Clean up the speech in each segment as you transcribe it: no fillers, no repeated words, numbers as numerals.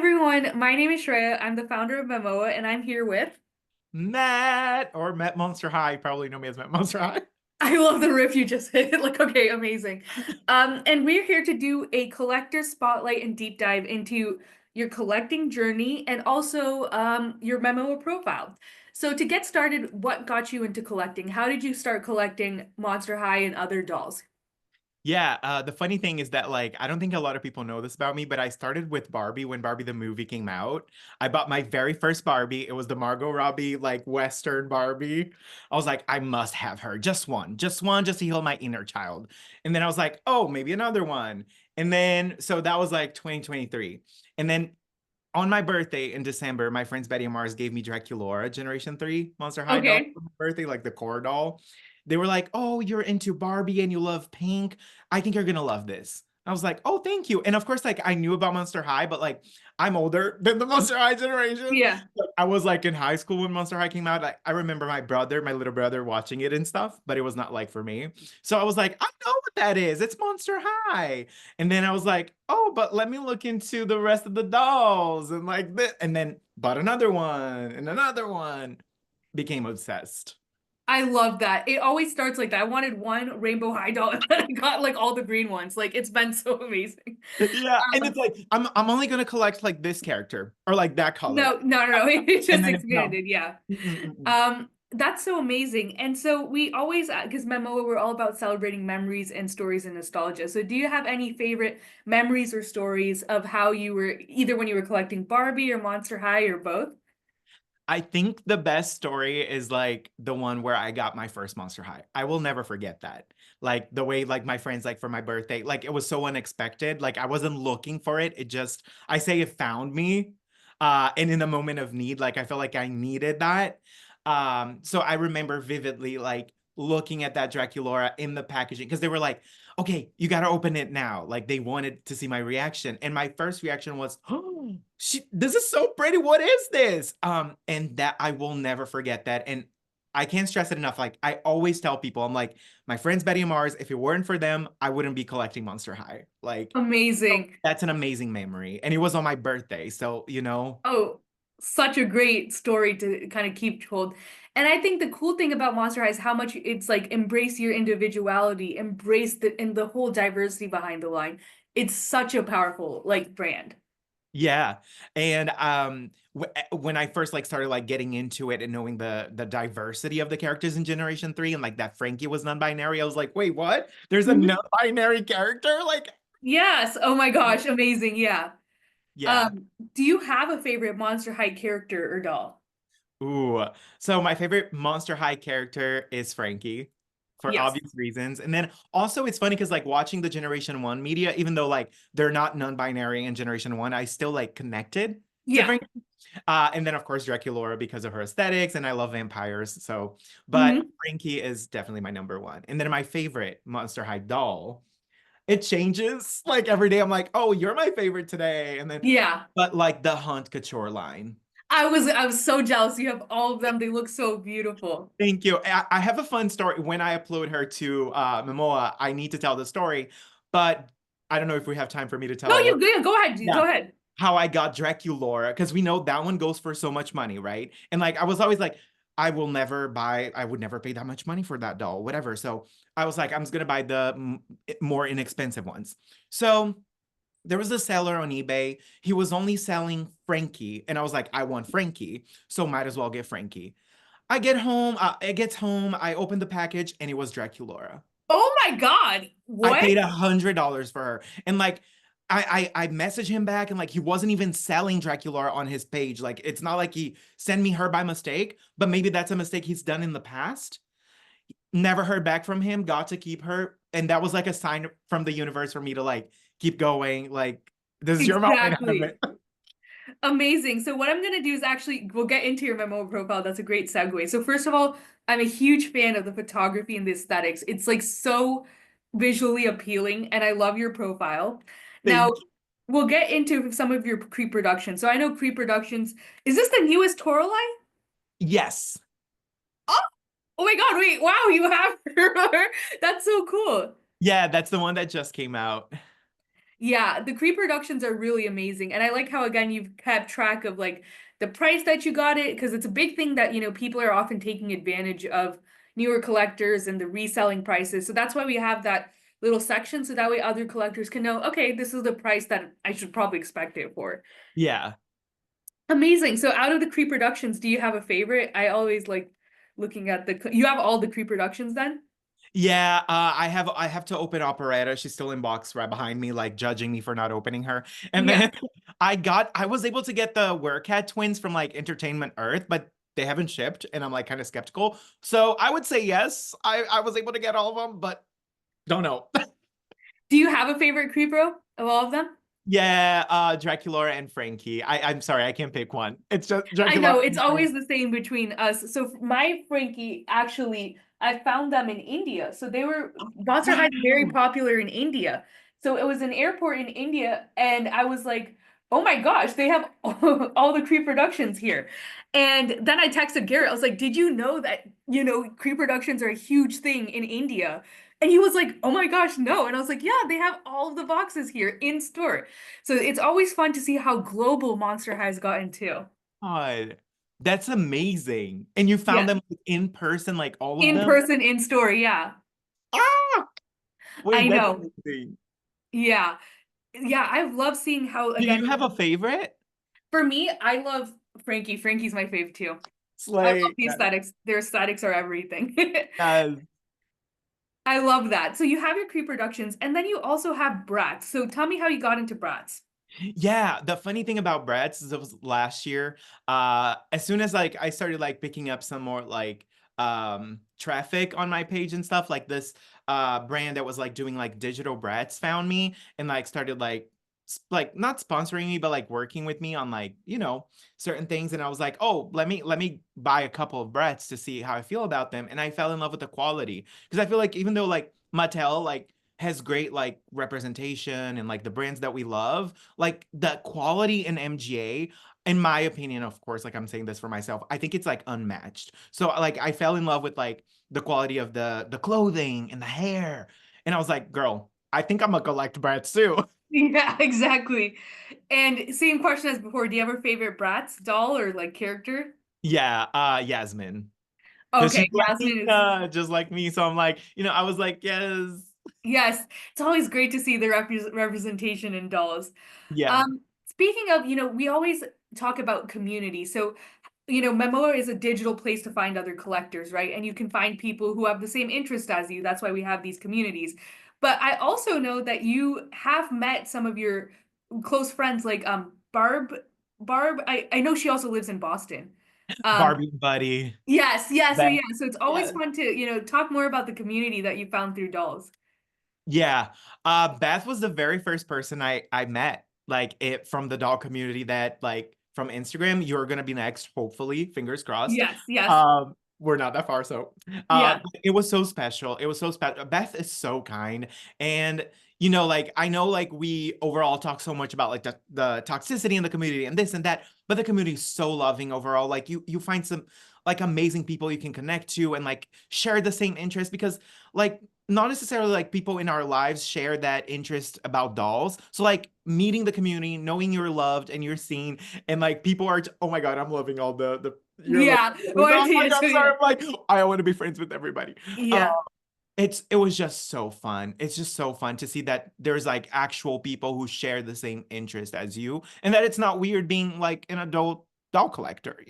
everyone, my name is Shreya. I'm the founder of Memoa, and I'm here with. Met Monster High. You probably know me as Met Monster High. I love the riff you just hit. Like, okay, amazing. And we're here to do a collector spotlight and deep dive into your collecting journey and also your Memoa profile. So to get started, what got you into collecting? How did you start collecting Monster High and other dolls? Yeah, the funny thing is that like I don't think a lot of people know this about me, but I started with Barbie when Barbie the movie came out. I bought my very first Barbie. It was the Margot Robbie like Western Barbie. I was like, I must have her. Just one, just to heal my inner child. And then I was like, oh, maybe another one. And then so that was like 2023. And then on my birthday in December, my friends Betty and Mars gave me Draculaura Generation 3 Monster High doll Okay. for my birthday, like the core doll. They were like, oh, you're into Barbie and you love pink. I think you're gonna love this. I was like, oh, thank you. And of course, like I knew about Monster High, but like I'm older than the Monster High generation. Yeah. Like, I was like in high school when Monster High came out. Like, I remember my little brother watching it and stuff, but it was not like for me. So I was like, I know what that is. It's Monster High. And then I was like, oh, but let me look into the rest of the dolls and like this. And then bought another one and another one. Became obsessed. I love that. It always starts like that. I wanted one rainbow high doll and then I got like all the green ones. Like it's been so amazing. Yeah. And Um, it's like, I'm only gonna collect like this character or like that color. no. It And just then it's no. expanded. Yeah. Mm-mm-mm. That's so amazing. And so we always, because Memoa, we're all about celebrating memories and stories and nostalgia. So do you have any favorite memories or stories of how you were either when you were collecting Barbie or Monster High or both? I think the best story is like the one where I got my first Monster High. I will never forget that. Like the way like my friends like for my birthday, like it was so unexpected. Like I wasn't looking for it. It just I say it found me. And in a moment of need, like I felt like I needed that. So I remember vividly like looking at that Draculaura in the packaging because they were like, okay, you got to open it now. Like they wanted to see my reaction. And my first reaction was, oh, this is so pretty. What is this? And that I will never forget that. And I can't stress it enough. Like I always tell people, I'm like, my friends Betty and Mars, if it weren't for them, I wouldn't be collecting Monster High. Like Amazing. that's an amazing memory. And it was on my birthday. So, you know, Oh, such a great story to kind of keep hold. And I think the cool thing about Monster High is how much it's like embrace your individuality, embrace the whole diversity behind the line. It's such a powerful like brand. yeah. And when I first like started like getting into it and knowing the diversity of the characters in Generation 3 and like that Frankie was non-binary, I was like, wait, what? There's a Mhm. non-binary character? Like, Yes. Oh my gosh, amazing. Yeah. yeah. Do you have a favorite Monster High character or doll? Ooh. So my favorite Monster High character is Frankie for Yes. obvious reasons. And then also it's funny because like watching the Generation 1 media, even though like they're not non-binary in Generation 1, I still like connected to Yeah. Frankie. And then of course Draculaura because of her aesthetics and I love vampires. So, but Hmm. Frankie is definitely my number one. And then my favorite Monster High doll, it changes like every day. I'm like, oh, you're my favorite today. And then, Yeah. but like the Hunt Couture line. I was so jealous. You have all of them. They look so beautiful. Thank you. I have a fun story. When I upload her to Memoa, I need to tell the story, but I don't know if we have time for me to No, tell. you go ahead. Go Yeah, ahead. how I got Draculaura because we know that one goes for so much money, right? And like I was always like, I would never pay that much money for that doll, whatever. So I was like, I'm just gonna buy the more inexpensive ones. So there was a seller on eBay. He was only selling Frankie, and I was like, I want Frankie, so might as well get Frankie. I get home, it gets home, I open the package, and it was Draculaura. Oh my God. I What? paid $100 for her. And like I messaged him back and like he wasn't even selling Draculaura on his page. Like it's not like he sent me her by mistake, but maybe that's a mistake he's done in the past. Never heard back from him, got to keep her. And that was like a sign from the universe for me to like keep going. Like, this is your moment, Exactly. Evan. Amazing. So what I'm gonna do is actually we'll get into your memo profile. That's a great segue. So first of all, I'm a huge fan of the photography and the aesthetics. It's like so visually appealing, and I love your profile. Now Thank you. we'll get into some of your pre-production. So I know pre-productions. Is this the newest Toro line? Yes. Oh, oh my God! Wait, wow, you have her. That's so cool. Yeah, that's the one that just came out. Yeah, the pre-productions are really amazing. And I like how again you've kept track of like the price that you got it because it's a big thing that, people are often taking advantage of newer collectors and the reselling prices. So that's why we have that little section so that way other collectors can know, okay, this is the price that I should probably expect it for. Yeah. Amazing. So out of the pre-productions, do you have a favorite? I always like looking at you have all the pre-productions then? Yeah, I have to open Operetta. She's still in box right behind me, like judging me for not opening her. And Yeah. then I was able to get the Werecat twins from like Entertainment Earth, but they haven't shipped, and I'm like kind of skeptical. So I would say yes, I was able to get all of them, but don't know. Do you have a favorite Creepro of all of them? Yeah, Draculaura and Frankie. I'm sorry, I can't pick one. It's just I Draculaura know it's and Frankie. always the same between us. So my Frankie, actually, I found them in India. So they were Monster High is very Wow. popular in India. So it was an airport in India, and I was like, "Oh my gosh, they have all the Cree productions here." And then I texted Garrett. I was like, "Did you know that Cree productions are a huge thing in India?" And he was like, "Oh my gosh, no!" And I was like, "Yeah, they have all of the boxes here in store." So it's always fun to see how global Monster High has gotten too. God, that's amazing. And you found Yeah. them in person, like all of In them? person, in store, yeah. Ah! I Wait, that's know. amazing. Yeah. Yeah, I love seeing how Do again, you have a favorite? for me, I love Frankie. Frankie's my fave too. I love Slay. the aesthetics. Their aesthetics are everything. Yes. I love that. So you have your pre-productions and then you also have Bratz. So tell me how you got into Bratz. Yeah, the funny thing about Bratz is it was last year. As soon as like I started like picking up some more like traffic on my page and stuff, like this brand that was like doing like digital Bratz found me and like started like like not sponsoring me but like working with me on like, certain things, and I was like, "Oh, let me buy a couple of Bratz to see how I feel about them." And I fell in love with the quality because I feel like even though like Mattel like has great like representation and like the brands that we love, like the quality in MGA, in my opinion, of course, like I'm saying this for myself, I think it's like unmatched. So like I fell in love with like the quality of the clothing and the hair. And I was like, girl, I think I'm gonna collect Bratz too. Yeah, exactly. And same question as before, do you have a favorite Bratz doll or like character? Yeah, Yasmin. Because Okay, she's like Yasmin is just like me. So I'm like, I was like, yes. yes, it's always great to see the representation in dolls. Yeah. Speaking of, we always talk about community. So, Memoa is a digital place to find other collectors, right? And you can find people who have the same interest as you. That's why we have these communities. But I also know that you have met some of your close friends, like Barb. Barb, I know she also lives in Boston. Um, Barbie buddy. yes, yeah, so Beth. yeah, so it's always Yes. fun to, talk more about the community that you found through dolls. Yeah. Beth was the very first person I met, like it from the doll community that like from Instagram. You're gonna be next, hopefully, fingers crossed. Yes, yes. We're not that far, so Yeah. it was so special. It was so special. Beth is so kind. And like I know like we overall talk so much about like the toxicity in the community and this and that, but the community is so loving overall. Like you find some like amazing people you can connect to and like share the same interest because like not necessarily like people in our lives share that interest about dolls. So like meeting the community, knowing you're loved and you're seen, and like people are, oh my God, I'm loving all the you're loving. Yeah. Like, Or oh my yeah, God, so I'm yeah. sorry. I'm like, I want to be friends with everybody. Uh, Yeah. it was just so fun. It's just so fun to see that there's like actual people who share the same interest as you, and that it's not weird being like an adult doll collector.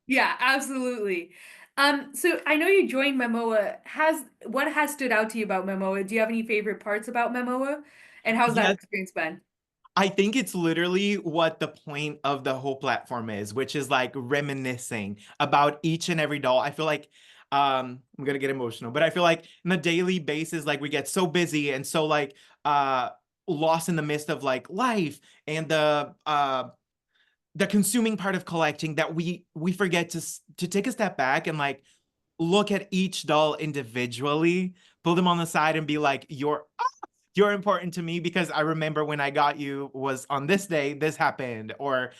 Yeah, absolutely. So I know you joined Memoa. What has stood out to you about Memoa? Do you have any favorite parts about Memoa? And how's that Yes, experience been? I think it's literally what the point of the whole platform is, which is like reminiscing about each and every doll. I feel like I'm gonna get emotional, but I feel like on a daily basis, like we get so busy and so like uh lost in the midst of like life and the consuming part of collecting that we forget to take a step back and like look at each doll individually, pull them on the side and be like, you're important to me because I remember when I got you was on this day, this happened, or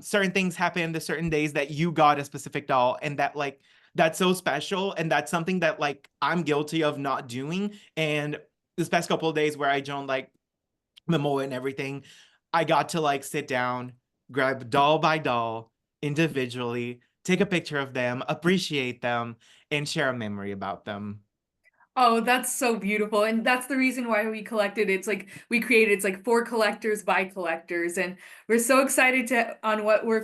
certain things happened the certain days that you got a specific doll, and that like that's so special, and that's something that like I'm guilty of not doing. And this past couple of days where I joined like Memoa and everything, I got to like sit down, grab doll by doll individually, take a picture of them, appreciate them, and share a memory about them. Oh, that's so beautiful. And that's the reason why we collected. We created it's like for collectors by collectors. And we're so excited to on what we're